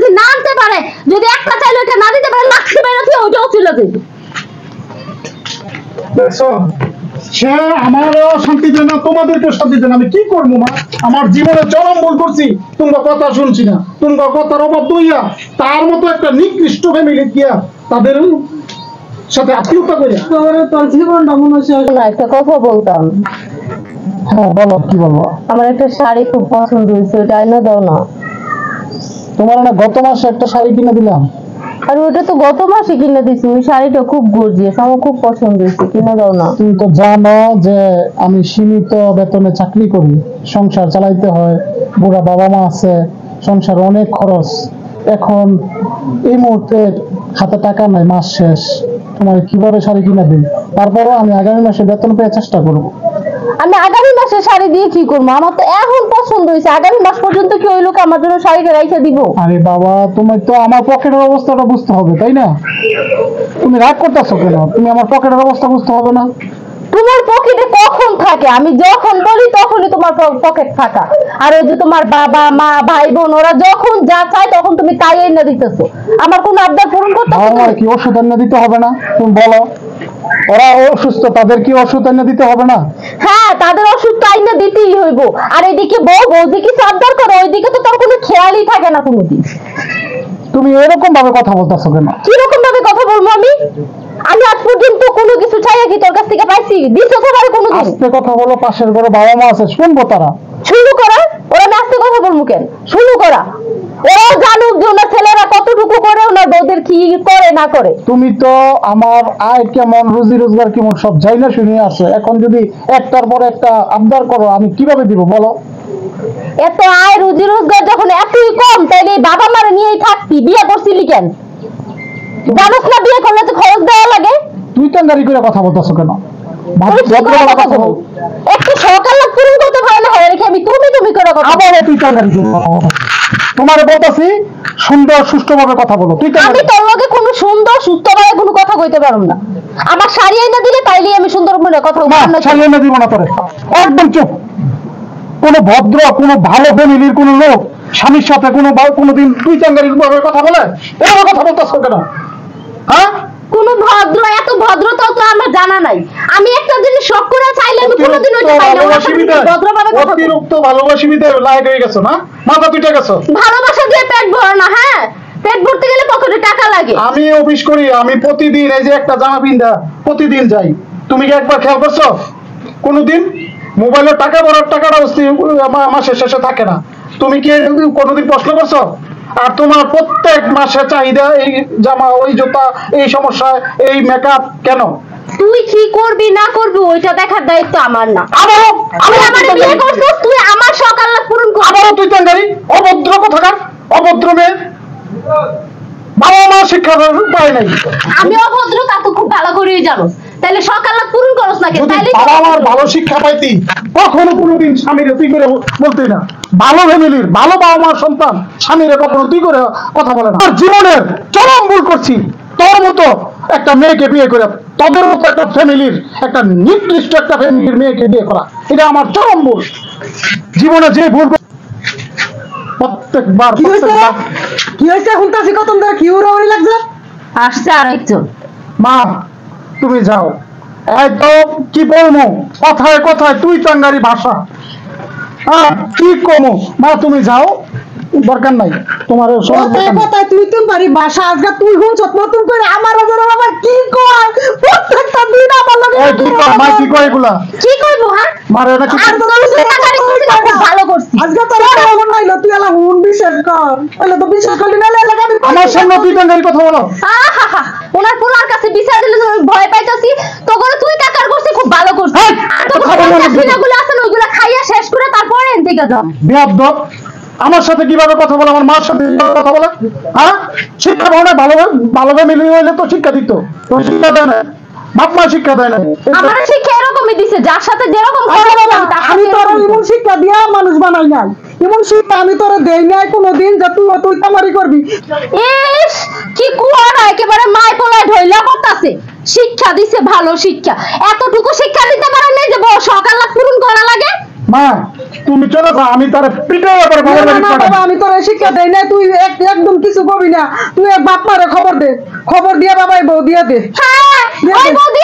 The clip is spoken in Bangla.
যদি না আনতে পারে, যদি একটা চাইলে ওটা না দিতে পারে, লাখি বাইরে থেকে ওইটাও ছিল যেত। সে আমারও শান্তি দেয় না, তোমাদেরকে শান্তি দেয় না। আমি কি করবো মা? আমার জীবনে চরম ভুল করছি, তোমরা কথা শুনছি না, তোমরা কথার অভাব দইয়া তার মতো একটা নিকৃষ্ট ফ্যামিলি গিয়া তাদের সাথে আত্মীয়তা করে তোর জীবনটা মনে হচ্ছে। একটা কথা বলতাম। হ্যাঁ বলো, কি বলবো? আমার একটা শাড়ি খুব পছন্দ হয়েছে, ওইটা এনে দাও না। তোমার না গত মাসে একটা শাড়ি কিনে দিলাম। আর ওটা তো গত মাসে কিনে দিছি, ওই শাড়িটা খুব গর্জিয়াস, আমার খুব পছন্দ হয়েছে, কিনে দাও না। তুমি তো জানো যে আমি সীমিত বেতনে চাকরি করি, সংসার চালাইতে হয়, বুড়া বাবা মা আছে, সংসার অনেক খরচ। এখন এই মুহূর্তে হাতে টাকা নাই, মাস শেষ, তোমার কিভাবে শাড়ি কিনে দিই? তারপরও আমি আগামী মাসে বেতন পেয়ে চেষ্টা করবো। আমি আগামী মাসে শাড়ি দিয়ে কি করবো? আমার তো এখন পছন্দ হয়েছে, আগামী মাস পর্যন্ত কি ওই লোক আমার জন্য শাড়িটা রাইখে দিব? আরে বাবা, তুমি তো আমার পকেটের অবস্থাটা বুঝতে হবে, তাই না? তুমি রাগ করতেছো কেন? তুমি আমার পকেটের অবস্থা বুঝতে হবে না? তোমার পকেটে কখন থাকে? আমি যখন বলি তখনই তোমার পকেট ফাঁকা। আর ওই যে তোমার বাবা মা ভাই বোন ওরা যখন যা চায় তখন তুমি তাই এনে দিতেছো। আমার কোন আবদার পূরণ করতে হবে কি ওষুধ এনে দিতে হবে না? তুমি বলো, ওরা অসুস্থ, তাদের কি ওষুধ এনে দিতে হবে না? হ্যাঁ, তাদের ওষুধ তো আইনে দিতেই হইব। আর এদিকে বৌদি কিছু আবদার করো, ওইদিকে তো তোর কোনো খেয়ালই থাকে না কোনোদিন। তুমি এরকম ভাবে কথা বলতেছো কেন? কিরকম ভাবে কথা বলবো আমি? আমি আজ পর্যন্ত কোনো কিছু চাইয়া কি তোর কাছ থেকে পাইছি? দিছো তো পারে কোনোদিন? আস্তে কথা বলো, পাশের ঘরে বাবা মা আছে, শুনবো তারা। শুরু করা? ওরা আস্তে কথা বলবো কেন? শুরু করা। ওরা জানুক যে ওনার ছেলেরা কতটুকু করে, ওনার বউদের কি করে না করে। তুমি তো আমার আয় কেমন, রুজি রোজগার কেমন সব যাই না শুনিয়ে আসো। এখন যদি একটার পর একটা আবদার করো, আমি কিভাবে দিব বলো? এত আয় রুজি রোজগার যখন এতই কম, তাইলে বাবা মারে নিয়েই থাকতি, বিয়ে করছিলি কেন? জানোস না বিয়ে করলে তো খরচ দেওয়া লাগে? তুই টাঙ্গারি করে কথা বলতেছো কেন? একটু সকাল পূরণ করতে পারে না, হয় রেখে আমি তুমি করে কথা। আবার তুই টাঙ্গারি করে কথা বলো। তোমার বলতেছি সুন্দর সুষ্ঠুভাবে কথা বলো। তুই আমি তোর লগে কোনো সুন্দর সুস্থভাবে কোনো কথা কইতে পারুম না। আমার শাড়ি আইনা দিলে তাইলে আমি সুন্দর মনে কথা বলবো না। শাড়ি এনে দিব না তোরে, একদম চুপ। কোন ভদ্র, কোন ভালো ফ্যামিলির কোন লোক স্বামীর সাথে কোনোদিন তুই টাঙ্গারির ভাবে কথা বলে? এভাবে কথা বলতেছো কেন? হ্যাঁ, কোন ভদ্র, এত ভদ্রতা তো আমার জানা নাই। আমি একটা জিনিস শখ করে চাইলে আমি কোনোদিন ওইটা পাই না। ভদ্রভাবে কথা বল। অতিরিক্ত ভালোবাসিবিতে লাইক হয়ে গেছো না? মাথা পিটে গেছো। ভালোবাসা দিয়ে পেট ভরে না। হ্যাঁ, পেট ভরতে গেলে পকেটে টাকা লাগে। আমি অফিস করি, আমি প্রতিদিন এই যে একটা জামা পিন্দা প্রতিদিন যাই। তুমি কি একবার খেয়াল করছো কোনোদিন? মোবাইলে টাকা ভরার টাকাটা মাসের শেষে থাকে না। তুমি কি কোনোদিন প্রশ্ন করছো? আর তোমার প্রত্যেক মাসে চাহিদা এই জামা, ওই জুতা, এই সমস্যা, এই মেকআপ কেন? তুই কি করবি না করবি ওইটা দেখার দায়িত্ব আমার না। বিয়ে করছিস তুই, আমার সকাল পূরণ কর। আবারও তুই টাঙ্গারি, অভদ্র কোথাকার, অভদ্র মেয়ে। বাবা মা শিক্ষা পায় নাই। আমি অভদ্র তা তো খুব ভালো করেই জানোস, তাহলে সকাল পূরণ করস না কেন? তাইলে বাবা মার ভালো শিক্ষা পাইতি, কখনো কোনোদিন স্বামীরে তুই করে বলতে না। ভালো ফ্যামিলির ভালো বাবা মার সন্তান স্বামীরে কখনো তুই করে কথা বলে না। জীবনের চরম ভুল করছি তোর মতো একটা মেয়েকে বিয়ে করে, তোদের মতো একটা ফ্যামিলির, একটা নির্দিষ্ট একটা ফ্যামিলির মেয়েকে বিয়ে করা, এটা আমার চরম ভুল। জীবনে যে ভুল প্রত্যেকবার কি হয়েছে? হুনতাছি কত ধরে কি উড়াউড়ি লাগছে? আসছে আরেকজন। মা তুমি যাও, একদম কি বলবো, কথায় কথায় তুই টাঙ্গারি ভাষা। হ্যাঁ, কি কমো মা, তুমি যাও, দরকার নাই তোমার। কথায় তুই পারি ভাষা আজকে তুই হুনছ নতুন করে আমার আবার কি কয় প্রত্যেকটা দিন আমার লাগে। কি কয় মা? কি কয় এগুলা? কি কইবো? হ্যাঁ, মারে না কি? ভালো করছিস আজকে তোর কেমন নাইলো? তুই এলা হুন বিশ্বাস কর, তাহলে তো বিশ্বাস করলি না। এলাকা আমি আমার সামনে তুই টাঙ্গারি কথা বলো। ওনার পোলার কাছে বিচার দিলে তুমি ভয় পাইতাছি। তো করে তুই টাকার করছিস, খুব ভালো করছিস। তো আছে না, ওইগুলা খাইয়া শেষ করে তারপরে এদিকে যাও। বেয়াদব, আমার সাথে কিভাবে কথা বলে, আমার মার সাথে কথা বলে? হ্যাঁ, শিক্ষা ভাবনা ভালোভাবে মিলে হইলে তো শিক্ষা দিত, শিক্ষা দেয় না। বাপ মা শিক্ষা দেয় না। আমার শিক্ষা এরকমই দিছে, যার সাথে যেরকম আমি তোর এমন শিক্ষা দিয়া মানুষ বানাই নাই, এমন শিক্ষা আমি তোর দেই নাই কোনোদিন যে তুই তামারি করবি। ইস, কি কুয়ারা একেবারে মায় পোলায় ঢইলা পড়তাছে। শিক্ষা দিছে, ভালো শিক্ষা। এতটুকু শিক্ষা দিতে পারে নাই যে সকাল পূরণ করা লাগে। মা তুমি চলে যাও, আমি তার পিঠে করে না, বাবার না, বাড়ি না, পাঠাবো। বাবা, আমি তোর শিক্ষা দেই না, তুই একদম কিছু কবি না, তুই বাপ মারে খবর দে, খবর দিয়া বাবাই বউ দিয়া দে। হ্যাঁ ওই বৌদি